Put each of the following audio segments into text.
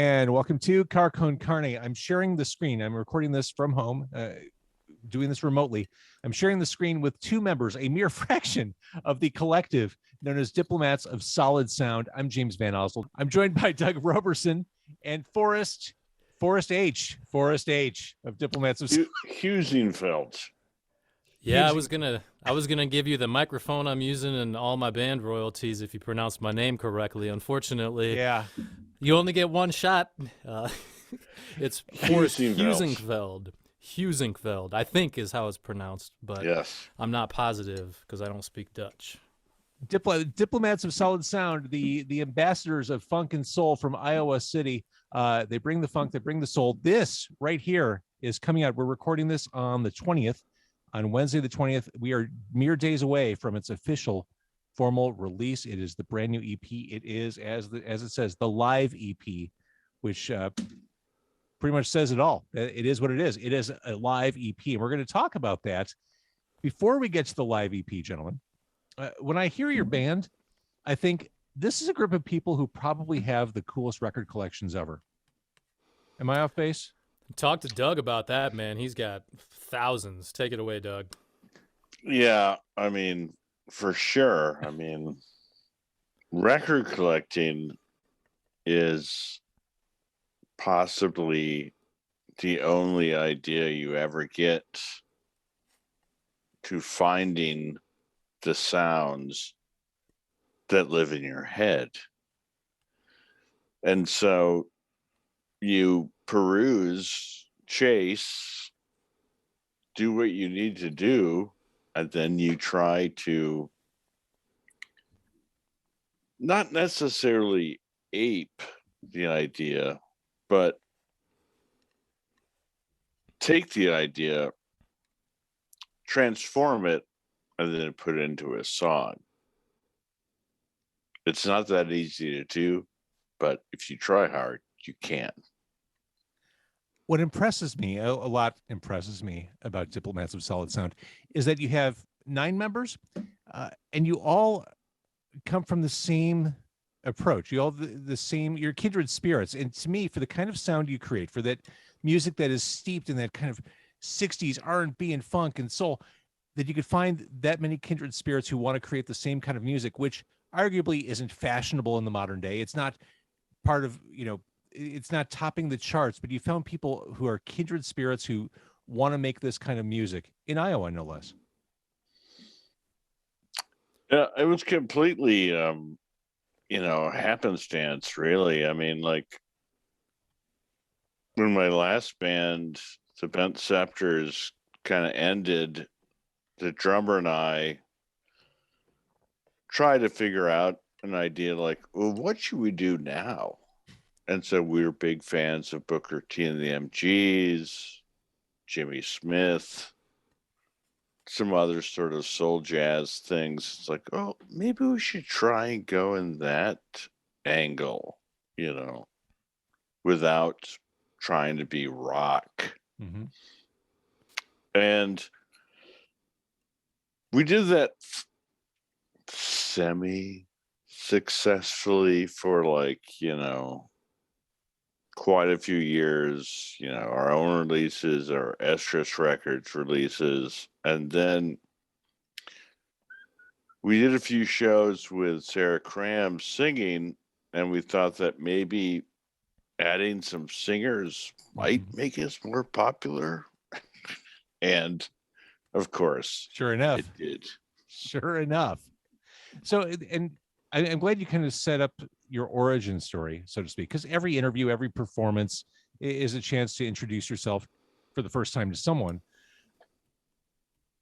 And welcome to Car Con Carne. I'm sharing the screen. I'm recording this from home, doing this remotely. I'm sharing the screen with two members, a mere fraction of the collective known as Diplomats of Solid Sound. I'm James Van Oswald. I'm joined by Doug Roberson and Forrest H of Diplomats of Husinfeld. Yeah, I was gonna give you the microphone I'm using and all my band royalties if you pronounce my name correctly. Unfortunately, Yeah, you only get one shot. It's Forrest Husinfeld, I think is how it's pronounced, but yes, I'm not positive because I don't speak Dutch. Diplomats of Solid Sound, the ambassadors of funk and soul from Iowa City. They bring the funk, they bring the soul. This right here is coming out. We're recording this on the 20th. On Wednesday, the 20th, we are mere days away from its official formal release. It is the brand new EP. It is, as it says, the live EP, which pretty much says it all. It is what it is. It is a live EP, and we're going to talk about that. Before we get to the live EP, gentlemen, when I hear your band, I think this is a group of people who probably have the coolest record collections ever. Am I off base? Talk to Doug about that, man. He's got thousands. Take it away, Doug. Yeah, I mean, for sure. I mean, record collecting is possibly the only idea you ever get to finding the sounds that live in your head. And so you peruse, chase, do what you need to do, and then you try to not necessarily ape the idea, but take the idea, transform it, and then put it into a song. It's not that easy to do, but if you try hard, you can. What impresses me, a lot impresses me about Diplomats of Solid Sound, is that you have 9 members, and you all come from the same approach. You all the same, you're kindred spirits. And to me, for the kind of sound you create, for that music that is steeped in that kind of 60s R&B and funk and soul, that you could find that many kindred spirits who want to create the same kind of music, which arguably isn't fashionable in the modern day. It's not part of, it's not topping the charts, but you found people who are kindred spirits who want to make this kind of music in Iowa, no less. Yeah, it was completely, happenstance, really. I mean, like, when my last band, the Bent Scepters, kind of ended, the drummer and I tried to figure out an idea like, well, what should we do now? And so we were big fans of Booker T and the MGs, Jimmy Smith, some other sort of soul jazz things. It's like, oh, maybe we should try and go in that angle, without trying to be rock. Mm-hmm. And we did that semi-successfully for quite a few years, our own releases, our Estrus Records releases. And then we did a few shows with Sarah Cram singing, and we thought that maybe adding some singers might make us more popular. And of course, sure enough, it did. Sure enough. So, and I'm glad you kind of set up your origin story, so to speak, because every interview, every performance is a chance to introduce yourself for the first time to someone.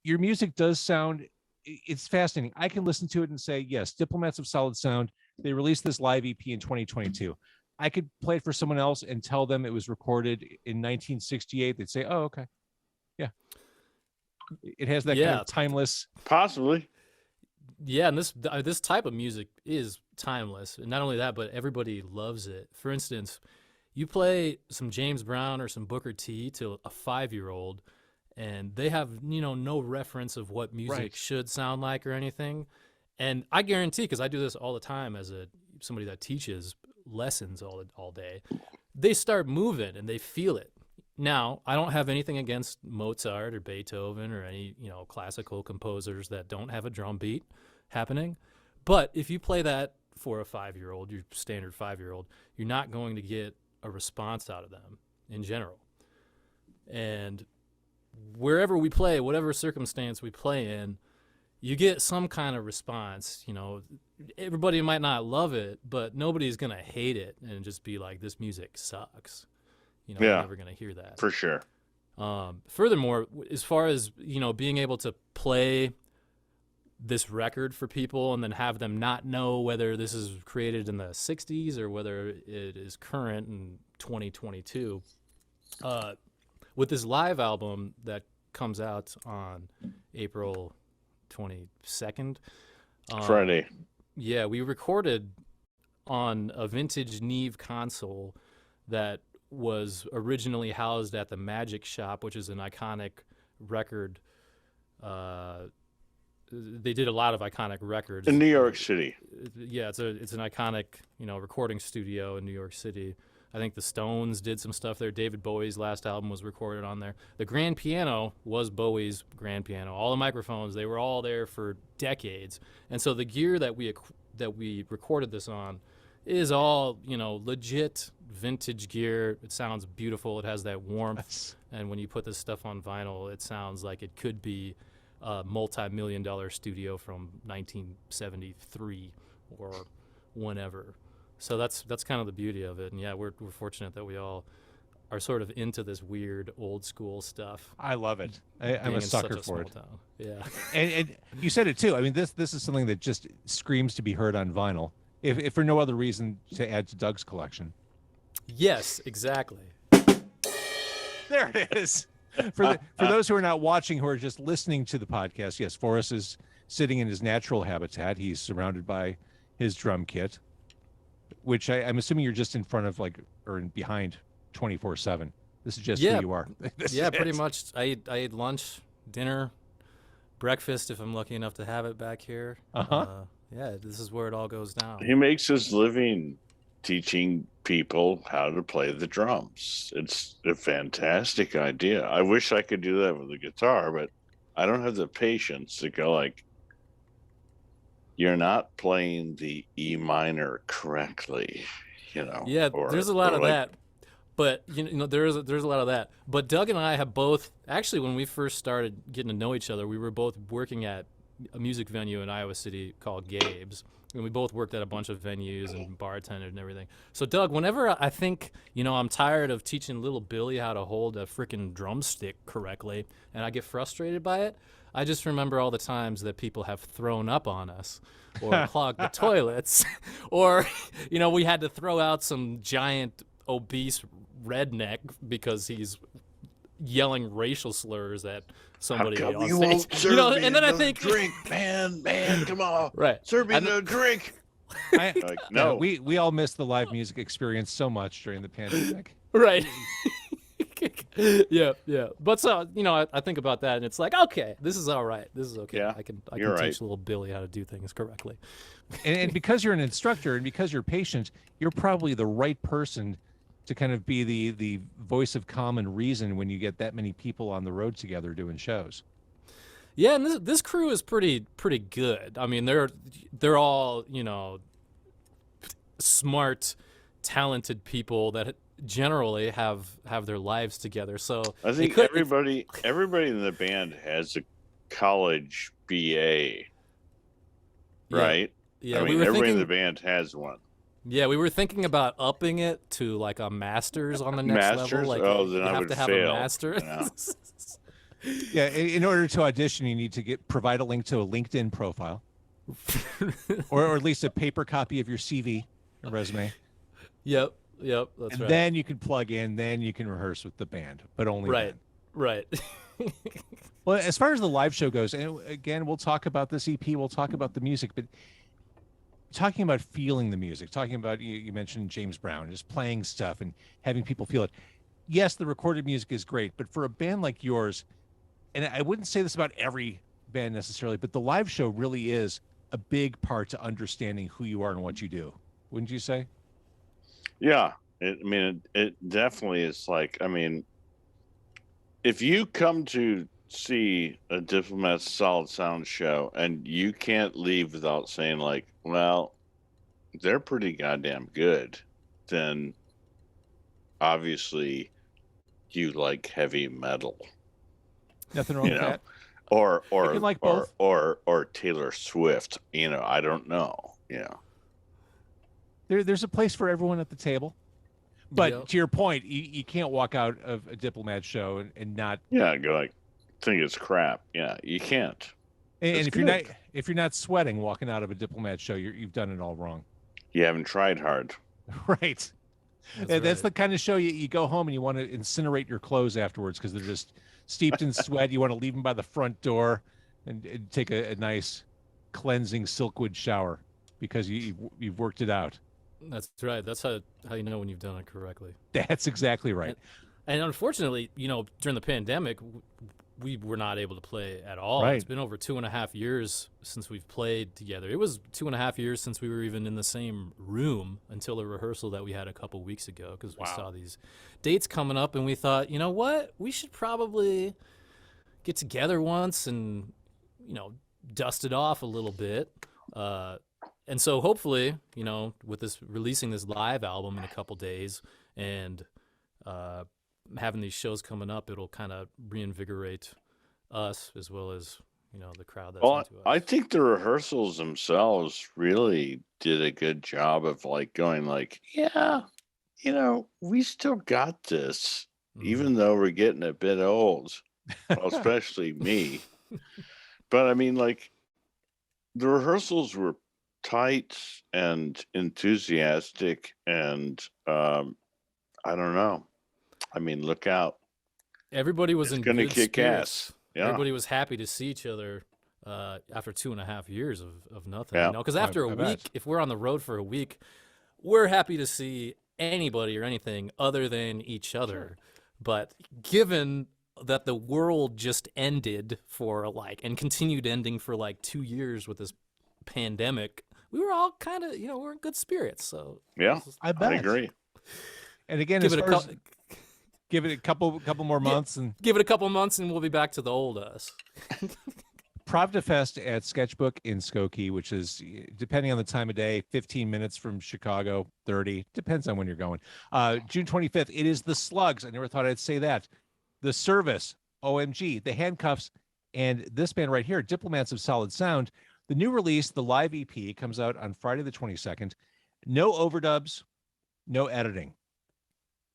Your music does sound, it's fascinating. I can listen to it and say, yes, Diplomats of Solid Sound, they released this live EP in 2022. I could play it for someone else and tell them it was recorded in 1968. They'd say, oh, okay. Yeah. It has that kind of timeless. Possibly. Yeah, and this type of music is timeless. And not only that, but everybody loves it. For instance, you play some James Brown or some Booker T to a 5-year-old, and they have, no reference of what music should sound like or anything. And I guarantee, because I do this all the time as somebody that teaches lessons all day, they start moving and they feel it. Now, I don't have anything against Mozart or Beethoven or any, classical composers that don't have a drum beat happening. But if you play that for a 5-year-old, your standard 5-year-old, you're not going to get a response out of them in general. And wherever we play, whatever circumstance we play in, you get some kind of response. Everybody might not love it, but nobody's going to hate it and just be like, this music sucks. You're never going to hear that. For sure. Furthermore, as far as, being able to play this record for people and then have them not know whether this is created in the 60s or whether it is current in 2022, with this live album that comes out on April 22nd. Friday. Yeah, we recorded on a vintage Neve console that was originally housed at the Magic Shop, which is an iconic record. They did a lot of iconic records In New York City. Yeah, it's an iconic, recording studio in New York City. I think the Stones did some stuff there. David Bowie's last album was recorded on there. The grand piano was Bowie's grand piano. All the microphones, they were all there for decades. And so the gear that we recorded this on is all, legit vintage gear. It sounds beautiful. It has that warmth. And when you put this stuff on vinyl, it sounds like it could be a multi-million-dollar studio from 1973 or whenever. So that's kind of the beauty of it. And yeah, we're fortunate that we all are sort of into this weird old school stuff. I love it. I'm a sucker for it. Town. Yeah. And you said it too. I mean, this is something that just screams to be heard on vinyl, if for no other reason to add to Doug's collection. Yes, exactly. There it is. For those who are not watching, who are just listening to the podcast, yes, Forrest is sitting in his natural habitat. He's surrounded by his drum kit, which I'm assuming you're just in front of, or behind 24/7. This is just who you are. Yeah, pretty much. I ate lunch, dinner, breakfast if I'm lucky enough to have it back here. Yeah, this is where it all goes down. He makes his living teaching people how to play the drums. It's a fantastic idea. I wish I could do that with the guitar, but I don't have the patience to go like, you're not playing the E minor correctly, Yeah, there's a lot of that. But there's a lot of that. But Doug and I have both, actually, when we first started getting to know each other, we were both working at a music venue in Iowa City called Gabe's. And we both worked at a bunch of venues and bartended and everything. So, Doug, whenever I think, I'm tired of teaching little Billy how to hold a freaking drumstick correctly, and I get frustrated by it, I just remember all the times that people have thrown up on us or clogged the toilets, or, we had to throw out some giant obese redneck because he's yelling racial slurs at somebody How come on you stage. won't serve me And then I no think, drink, man, come on, right? serve me no drink. No, we all missed the live music experience so much during the pandemic. Right. Yeah. But so, I think about that and it's like, okay, this is all right. This is okay. Yeah, I can right. teach little Billy how to do things correctly. And because you're an instructor and because you're patient, you're probably the right person to kind of be the voice of common reason when you get that many people on the road together doing shows. Yeah, and this crew is pretty good. I mean, they're all, smart, talented people that generally have their lives together. So I think everybody in the band has a college BA, right? Yeah, I mean, everybody in the band has one. Yeah, we were thinking about upping it to like a master's on the next level. Like, then you I have would to have fail. a master. Yeah. Yeah, in order to audition, you need to provide a link to a LinkedIn profile, or at least a paper copy of your CV, or resume. Yep, that's and right. then you can plug in, then you can rehearse with the band, but only then. Right. Well, as far as the live show goes, and again, we'll talk about this EP, we'll talk about the music, but talking about feeling the music, talking about, you mentioned James Brown, just playing stuff and having people feel it. Yes, the recorded music is great, but for a band like yours, and I wouldn't say this about every band necessarily, but the live show really is a big part to understanding who you are and what you do. Wouldn't you say? Yeah. It definitely is like, I mean, if you come to see a Diplomats Solid Sound show and you can't leave without saying like, well, they're pretty goddamn good, then obviously you like heavy metal, Nothing wrong you with know, that. or You can like both. or Taylor Swift, I don't know, There's a place for everyone at the table. But Yep. to your point, you can't walk out of a Diplomat show and not. go like, think it's crap. Yeah, you can't. And It's if good. you're not sweating walking out of a Diplomat show, you've done it all wrong. You haven't tried hard. Right. That's right. the kind of show you go home and you want to incinerate your clothes afterwards because they're just steeped in sweat. You want to leave them by the front door and take a nice cleansing silkwood shower because you've worked it out. That's right. That's how you know when you've done it correctly. That's exactly right. And unfortunately, during the pandemic, we were not able to play at all. Right. It's been over 2.5 years since we've played together. It was 2.5 years since we were even in the same room until a rehearsal that we had a couple weeks ago because we saw these dates coming up and we thought, you know what? We should probably get together once and, dust it off a little bit. And so hopefully, with this releasing this live album in a couple days and having these shows coming up, it'll kind of reinvigorate us as well as the crowd that's into us. I think the rehearsals themselves really did a good job of like going like, yeah, we still got this, even though we're getting a bit old, well, especially me. But I mean, like, the rehearsals were tight and enthusiastic, and I don't know. I mean, look out. Everybody was in It's gonna good kick spirits. ass. Yeah. Everybody was happy to see each other after 2.5 years of nothing. Yeah. Because after a I bet. week, if we're on the road for a week, we're happy to see anybody or anything other than each other. Sure. But given that the world just ended and continued ending for 2 years with this pandemic, we were all kind of, we're in good spirits. So Yeah, I bet. I agree. And again, give as it a far as couple. give it a couple more months and Give it a couple months and we'll be back to the old us. Pravda Fest at Sketchbook in Skokie, which is, depending on the time of day, 15 minutes from Chicago, 30, depends on when you're going. June 25th, it is the Slugs. I never thought I'd say that. The Service, OMG, the Handcuffs, and this band right here, Diplomats of Solid Sound. The new release, the live EP, comes out on Friday the 22nd. No overdubs, no editing.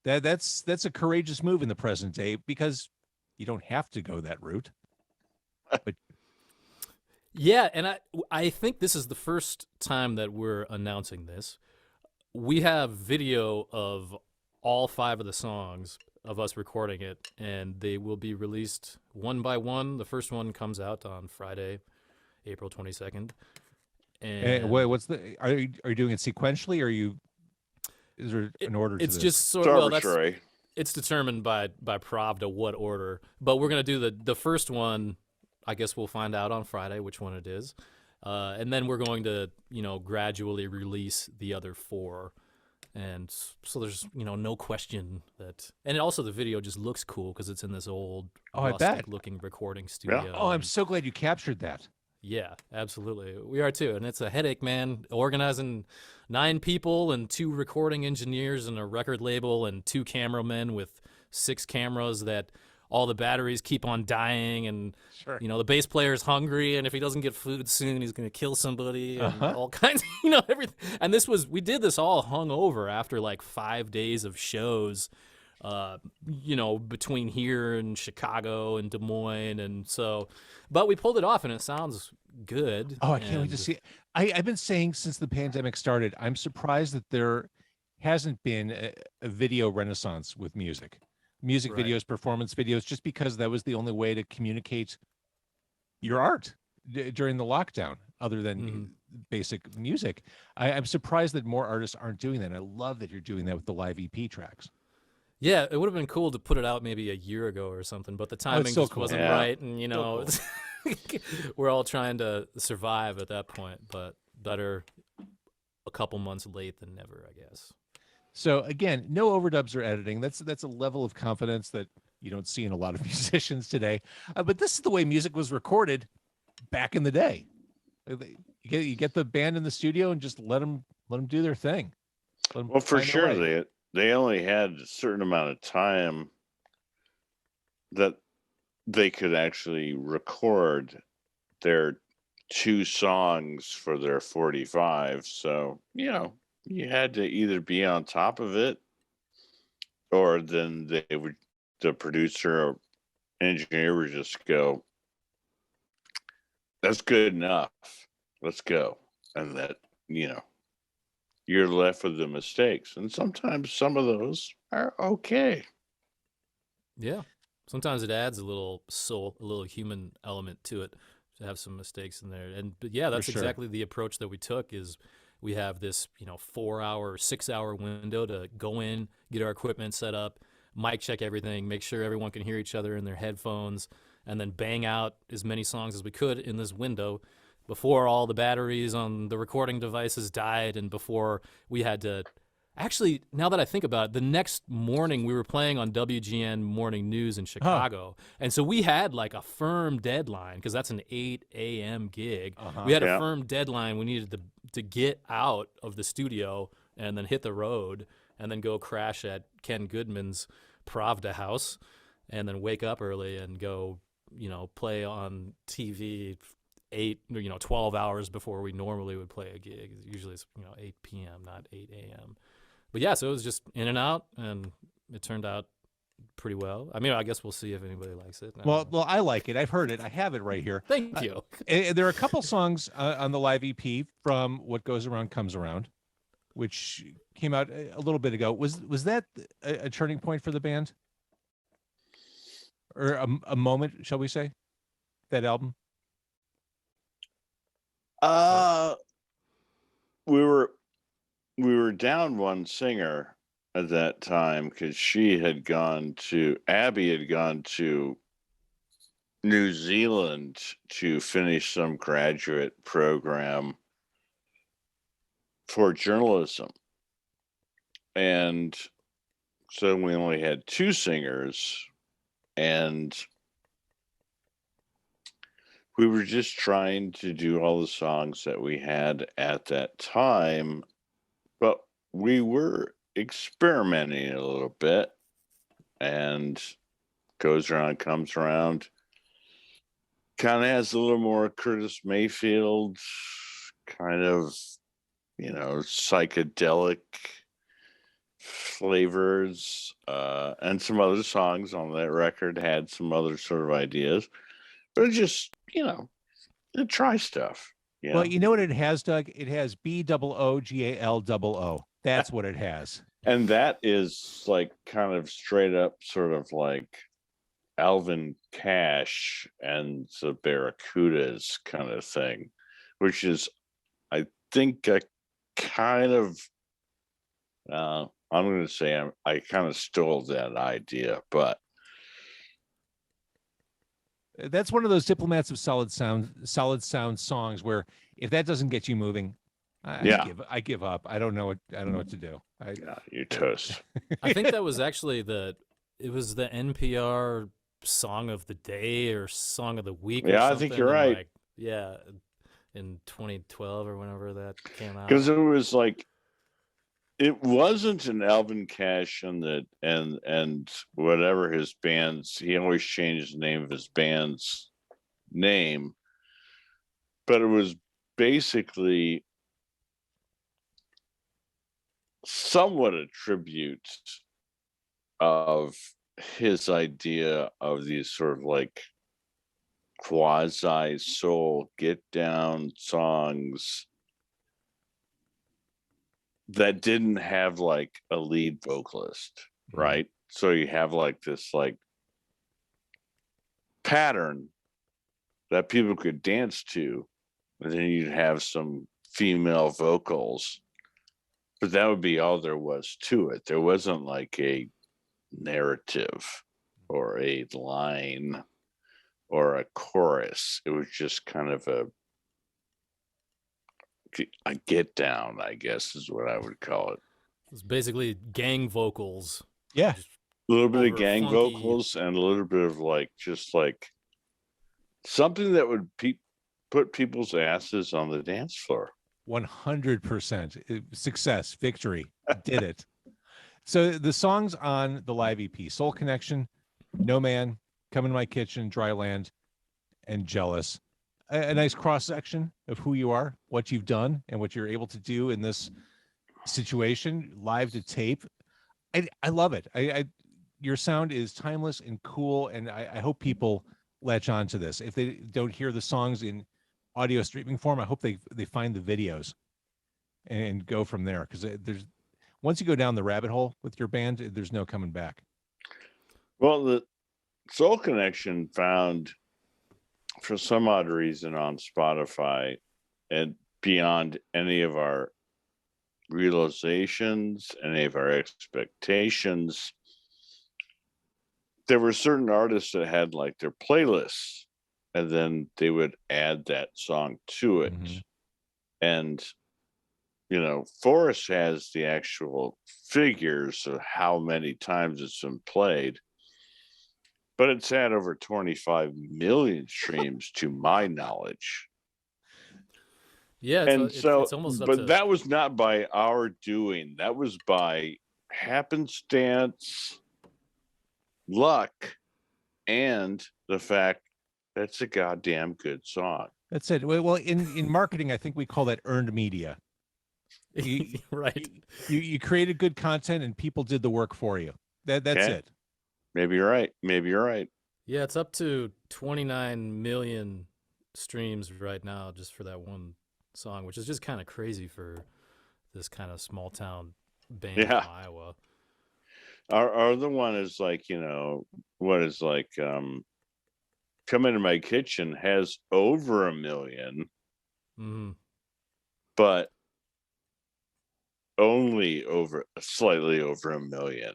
That's a courageous move in the present day because you don't have to go that route. But yeah, and I think this is the first time that we're announcing this. We have video of all 5 of the songs of us recording it, and they will be released one by one. The first one comes out on Friday, April 22nd. And what's are you doing it sequentially, or is there an order to it's this? just It's arbitrary. it's determined by Pravda what order, but we're gonna do the first one. I guess we'll find out on Friday which one it is, and then we're going to gradually release the other 4, and so there's no question that. And also the video just looks cool because it's in this old I bet. looking recording studio. Oh, I'm so glad you captured that. Yeah, absolutely. We are too. And it's a headache, man, organizing 9 people and 2 recording engineers and a record label and 2 cameramen with 6 cameras that all the batteries keep on dying. And, Sure. the bass player is hungry. And if he doesn't get food soon, he's going to kill somebody and all kinds of, everything. And we did this all hungover after 5 days of shows, between here and Chicago and Des Moines. And so, but we pulled it off and it sounds good. Oh, I can't wait to see it. I've been saying since the pandemic started, I'm surprised that there hasn't been a video renaissance with music Right. videos, performance videos, just because that was the only way to communicate your art during the lockdown, other than basic music. I'm surprised that more artists aren't doing that. I love that you're doing that with the live EP tracks. Yeah, it would have been cool to put it out maybe a year ago or something, but the timing so just cool. wasn't Yeah. right. And, cool. we're all trying to survive at that point, but better a couple months late than never, I guess. So again, no overdubs or editing. That's a level of confidence that you don't see in a lot of musicians today. But this is the way music was recorded back in the day. You get the band in the studio and just let them do their thing. Well, for sure, they only had a certain amount of time that they could actually record their 2 songs for their 45. So, you had to either be on top of it, or then the producer or engineer would just go, that's good enough. Let's go. And that, you're left with the mistakes. And sometimes some of those are okay. Yeah. Sometimes it adds a little soul, a little human element to it to have some mistakes in there. But yeah, that's exactly the approach that we took. Is we have this, 4-hour, 6-hour window to go in, get our equipment set up, mic check everything, make sure everyone can hear each other in their headphones, and then bang out as many songs as we could in this window before all the batteries on the recording devices died, and before we had to. Actually, now that I think about it, the next morning we were playing on WGN Morning News in Chicago. And so we had like a firm deadline, because that's an 8 a.m. gig. We had a firm deadline. We needed to get out of the studio and then hit the road and then go crash at Ken Goodman's Pravda house and then wake up early and go, play on TV 12 hours before we normally would play a gig. Usually it's, 8 p.m., not 8 a.m. But yeah, so it was just in and out, and it turned out pretty well. I mean, I guess we'll see if anybody likes it. Well, I like it. I've heard it. I have it right here. Thank you. There are a couple songs on the live EP from What Goes Around Comes Around, which came out a little bit ago. Was that a turning point for the band, or a moment, shall we say, that album? We were down one singer at that time, because Abby had gone to New Zealand to finish some graduate program for journalism. And so we only had 2 singers, and we were just trying to do all the songs that we had at that time. But we were experimenting a little bit, and Goes Around Comes Around kind of has a little more Curtis Mayfield kind of, psychedelic flavors, and some other songs on that record had some other sort of ideas, but it just, try stuff. Yeah. Well, you know what it has, Doug? It has BOOGALOO. That's what it has. And that is like kind of straight up sort of like Alvin Cash and the Barracudas kind of thing, which is, I think, a kind of, I'm going to say I kind of stole that idea, but that's one of those Diplomats of Solid Sound songs where if that doesn't get you moving, I give up. I don't know what to do. You're toast. I think that was actually it was the NPR song of the day or song of the week. Yeah, I think you're right. In 2012 or whenever that came out. Because it was like, it wasn't an Alvin Cash and whatever his band's. He always changed the name of his band's name, but it was basically somewhat a tribute of his idea of these sort of like quasi soul get down songs that didn't have like a lead vocalist, right? So you have like this like pattern that people could dance to, and then you'd have some female vocals, but that would be all there was to it. There wasn't like a narrative or a line or a chorus. It was just kind of a get down, I guess is what I would call it. It's basically gang vocals. Yeah. Just A little bit of over gang funky- vocals and a little bit of like just like something that would put people's asses on the dance floor. 100% success, victory, did it. So the songs on the live EP: Soul Connection, No Man, Come in My Kitchen, Dry Land, and Jealous. A nice cross section of who you are, what you've done, and what you're able to do in this situation, live to tape. I love it. Your sound is timeless and cool, and I hope people latch on to this. If they don't hear the songs in audio streaming form, I hope they find the videos and go from there, because there's once you go down the rabbit hole with your band, there's no coming back. Well, the Soul Connection found, for some odd reason, on Spotify, and beyond any of our realizations, any of our expectations, there were certain artists that had like their playlists, and then they would add that song to it. Mhm. And Forrest has the actual figures of how many times it's been played, but it's had over 25 million streams to my knowledge. Yeah, And so, it's almost up but to that was not by our doing. That was by happenstance, luck, and the fact that it's a goddamn good song. That's it. Well, in marketing, I think we call that earned media. right. You created good content and people did the work for you. That's Okay. it. Maybe you're right. Maybe you're right. Yeah, it's up to 29 million streams right now just for that one song, which is just kind of crazy for this kind of small town band Yeah. from Iowa. Our other one is like, what is like Come Into My Kitchen has over 1 million, but only slightly over 1 million.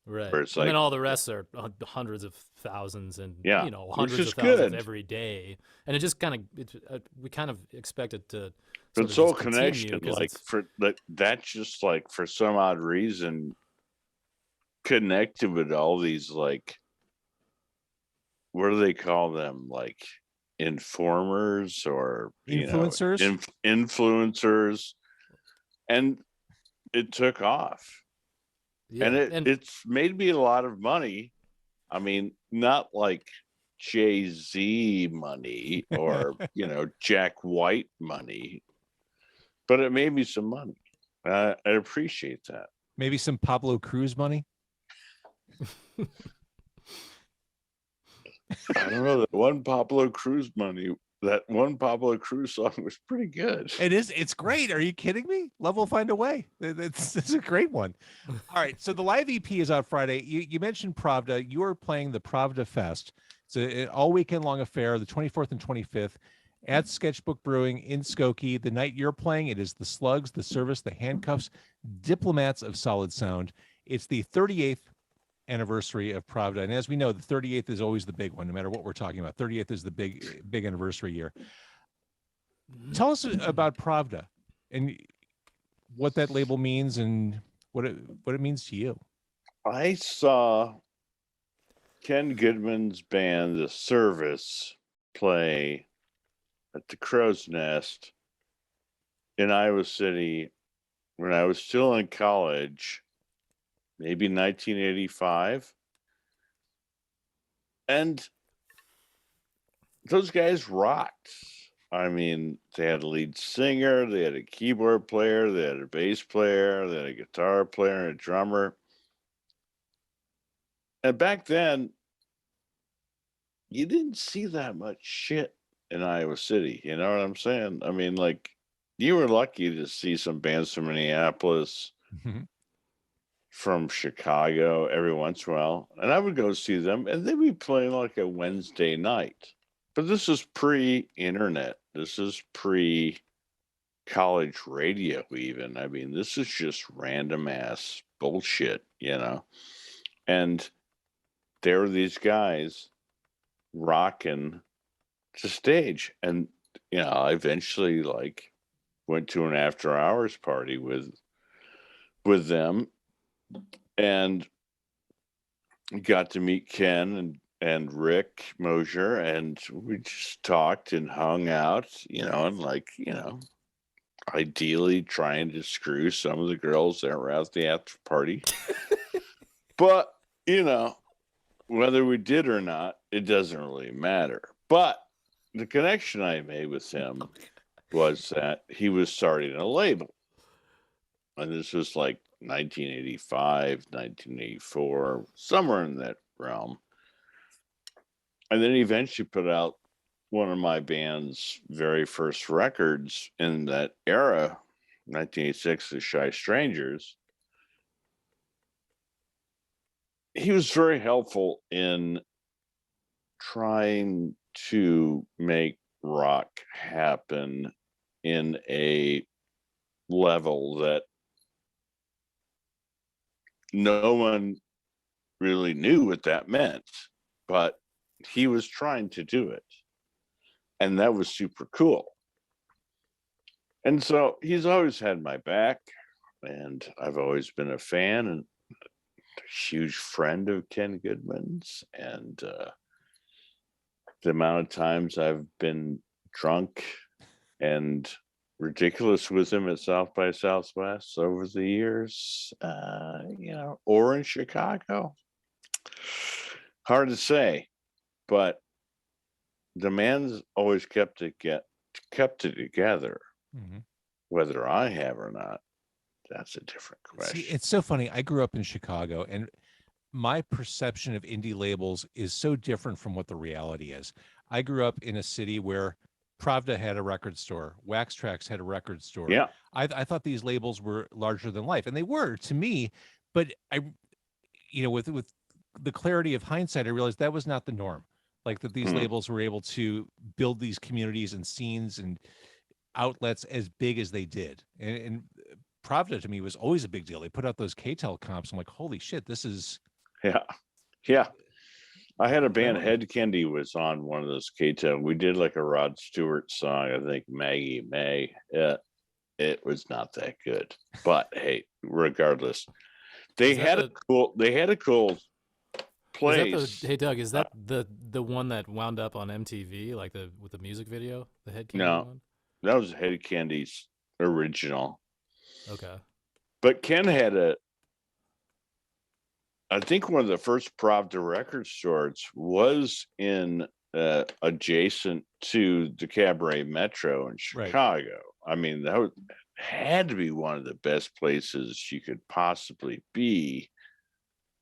Right. Where it's And then like, all the rest are hundreds of thousands and, Yeah, hundreds which is of thousands good. every day. And it just kind of, we kind of expect it to But sort of Soul just continue Connection, 'cause like it's- that's just like for some odd reason connected with all these, like, what do they call them? Like informers or Influencers? Influencers, and it took off. yeah. And it's made me a lot of money. I mean, not like Jay-Z money or Jack White money, but it made me some money. I appreciate that. Maybe some Pablo Cruz money. I don't know, that one Pablo Cruz song was pretty good. It is. It's great. Are you kidding me? Love will find a way. It's a great one. All right. So the live EP is out Friday. You mentioned Pravda. You are playing the Pravda Fest. It's an all weekend long affair, the 24th and 25th at Sketchbook Brewing in Skokie. The night you're playing, it is the Slugs, the Service, the Handcuffs, Diplomats of Solid Sound. It's the 38th anniversary of Pravda. And as we know, the 38th is always the big one, no matter what we're talking about. 38th is the big anniversary year. Tell us about Pravda and what that label means and what it means to you. I saw Ken Goodman's band, The Service, play at the Crow's Nest in Iowa City when I was still in college, maybe 1985. And those guys rocked. I mean, they had a lead singer, they had a keyboard player, they had a bass player, they had a guitar player and a drummer. And back then, you didn't see that much shit in Iowa City. You know what I'm saying? I mean, like, you were lucky to see some bands from Minneapolis, from Chicago every once in a while. And I would go see them, and they'd be playing like a Wednesday night. But this is pre-internet. This is pre-college radio even. I mean, this is just random ass bullshit, And there were these guys rocking the stage. And, I eventually went to an after hours party with with them, and got to meet Ken and Rick Mosier, and we just talked and hung out, and ideally trying to screw some of the girls that were at the after party. But, whether we did or not, it doesn't really matter. But the connection I made with him was that he was starting a label. And this was like 1985, 1984, somewhere in that realm. And then he eventually put out one of my band's very first records in that era, 1986, The Shy Strangers. He was very helpful in trying to make rock happen in a level that no one really knew what that meant, but he was trying to do it. And that was super cool. And so he's always had my back, and I've always been a fan and a huge friend of Ken Goodman's. And the amount of times I've been drunk and ridiculous with him at South by Southwest over the years, or in Chicago. Hard to say, but the man's always kept it together. Mm-hmm. Whether I have or not, that's a different question. See, it's so funny. I grew up in Chicago, and my perception of indie labels is so different from what the reality is. I grew up in a city where Pravda had a record store, Wax Trax had a record store. Yeah, I thought these labels were larger than life, and they were to me. But with the clarity of hindsight, I realized that was not the norm. Like that these labels were able to build these communities and scenes and outlets as big as they did. And Pravda to me was always a big deal. They put out those KTEL comps. I'm like, holy shit, this is. Yeah. I had a band, Head Candy was on one of those KTEL. We did like a Rod Stewart song, I think Maggie May. It was not that good. But hey, regardless, they had a cool place. Hey Doug, is that the one that wound up on MTV, like with the music video, the Head Candy one? That was Head Candy's original. Okay. But Ken had I think one of the first Pravda record stores was in adjacent to the Cabaret Metro in Chicago. Right. I mean, that had to be one of the best places you could possibly be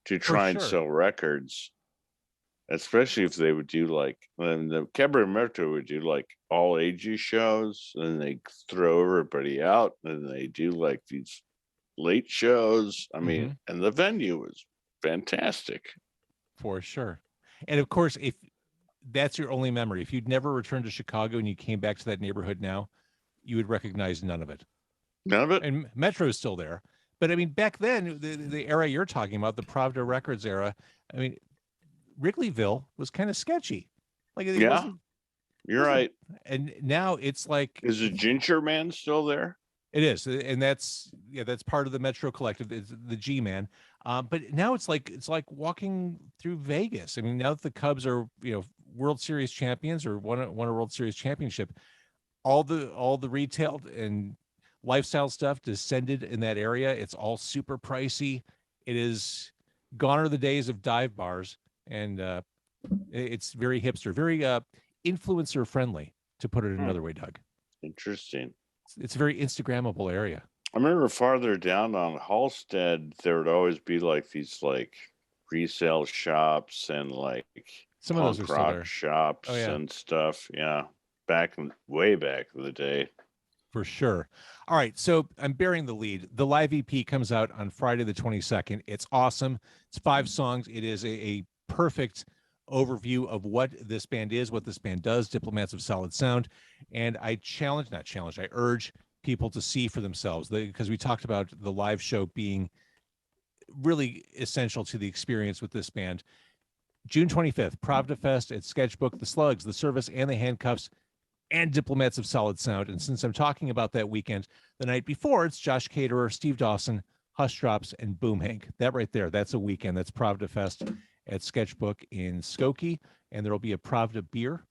to try and sell records, especially if they would do the Cabaret Metro would do like all ages shows, and they throw everybody out, and they do like these late shows. I mean, and the venue was fantastic. For sure. And of course, if that's your only memory, if you'd never returned to Chicago and you came back to that neighborhood now, you would recognize none of it. None of it? And Metro's still there. But I mean, back then, the era you're talking about, the Pravda Records era, I mean, Wrigleyville was kind of sketchy. Like, you're right. And now it's like, is the Ginger Man still there? It is, and that's part of the Metro Collective. It's the G-Man. But now it's like walking through Vegas. I mean, now that the Cubs are World Series champions or won a World Series championship, all the retail and lifestyle stuff descended in that area. It's all super pricey. It is gone are the days of dive bars, and it's very hipster, very influencer friendly, to put it another way, Doug. Interesting. It's a very Instagrammable area. I remember farther down on Halstead, there would always be like these like resale shops and like some of those are still there. Shops and stuff. Yeah, way back in the day. For sure. All right, so I'm bearing the lead. The live EP comes out on Friday the 22nd. It's awesome. It's 5 songs. It is a perfect overview of what this band is, what this band does, Diplomats of Solid Sound. And I urge people to see for themselves, because we talked about the live show being really essential to the experience with this band. June 25th, Pravda Fest at Sketchbook, the Slugs, the Service, and the Handcuffs, and Diplomats of Solid Sound. And since I'm talking about that weekend, the night before, it's Josh Caterer, Steve Dawson, Hush Drops, and Boom Hank. That right there, that's a weekend. That's Pravda Fest at Sketchbook in Skokie, and there will be a Pravda beer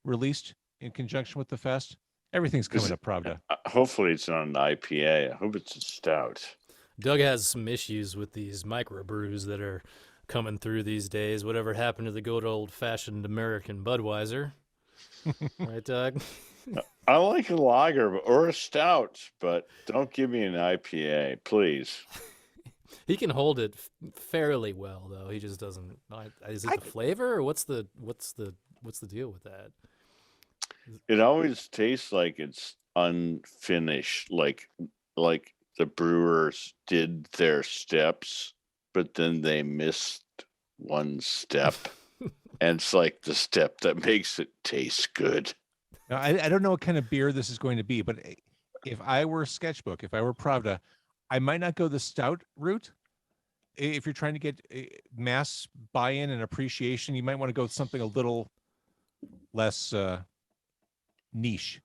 released in conjunction with the fest. Everything's coming up Pravda. Hopefully it's not an IPA. I hope it's a stout. Doug has some issues with these microbrews that are coming through these days. Whatever happened to the good old-fashioned American Budweiser? Right, Doug? I like a lager or a stout, but don't give me an IPA, please. He can hold it fairly well, though. He just doesn't. Is it the flavor, or what's the deal with that? It always tastes like it's unfinished, like the brewers did their steps, but then they missed one step, and it's like the step that makes it taste good. Now, I don't know what kind of beer this is going to be, but if I were Sketchbook, if I were Pravda, I might not go the stout route. If you're trying to get mass buy-in and appreciation, you might want to go with something a little less niche.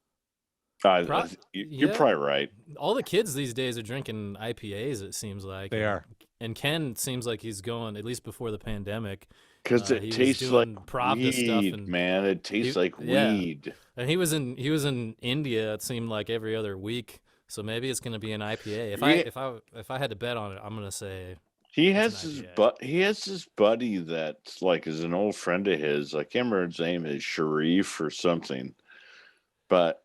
You're probably right. All the kids these days are drinking IPAs, it seems like. They are. And Ken seems like he's going, at least before the pandemic. Because it tastes like Pravda weed, stuff and man. It tastes like weed. And he was in India, it seemed like every other week. So maybe it's going to be an IPA. If I had to bet on it, I'm going to say he has his buddy that's like is an old friend of his. I can't remember his name is Sharif or something, but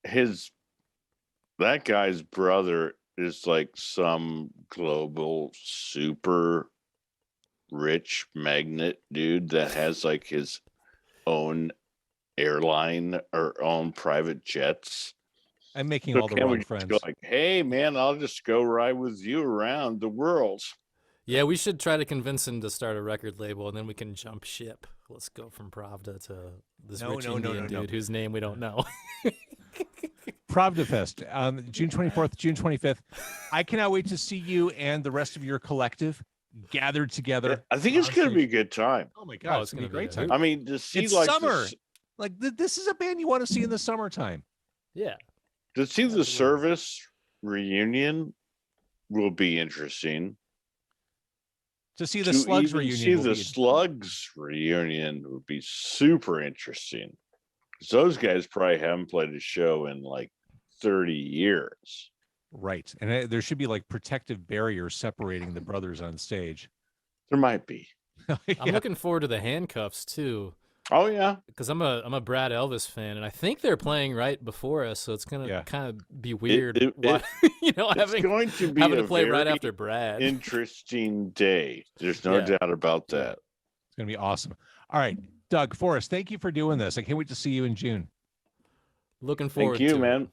that guy's brother is like some global super rich magnate dude that has like his own airline or own private jets. I'm making all the wrong friends. Go like, hey man, I'll just go ride with you around the world. Yeah, we should try to convince him to start a record label, and then we can jump ship. Let's go from Pravda to this rich Indian dude whose name we don't know. Pravda Fest on June 24th, June 25th. I cannot wait to see you and the rest of your collective gathered together. I think it's going to be a good time. Oh my God, it's going to be a great time. I mean, to see it's like summer. This is a band you want to see in the summertime. Yeah. To see the Service reunion will be interesting. To see the Slugs reunion. See the Slugs reunion would be super interesting. Those guys probably haven't played a show in like 30 years. Right. And there should be like protective barriers separating the brothers on stage. There might be. Yeah. I'm looking forward to the Handcuffs too. Oh yeah. Because I'm a Brad Elvis fan, and I think they're playing right before us, so it's gonna kind of be weird. Having to play right after Brad. Interesting day. There's no doubt about that. It's gonna be awesome. All right, Doug, Forrest, thank you for doing this. I can't wait to see you in June. Looking forward to it. Thank you, man.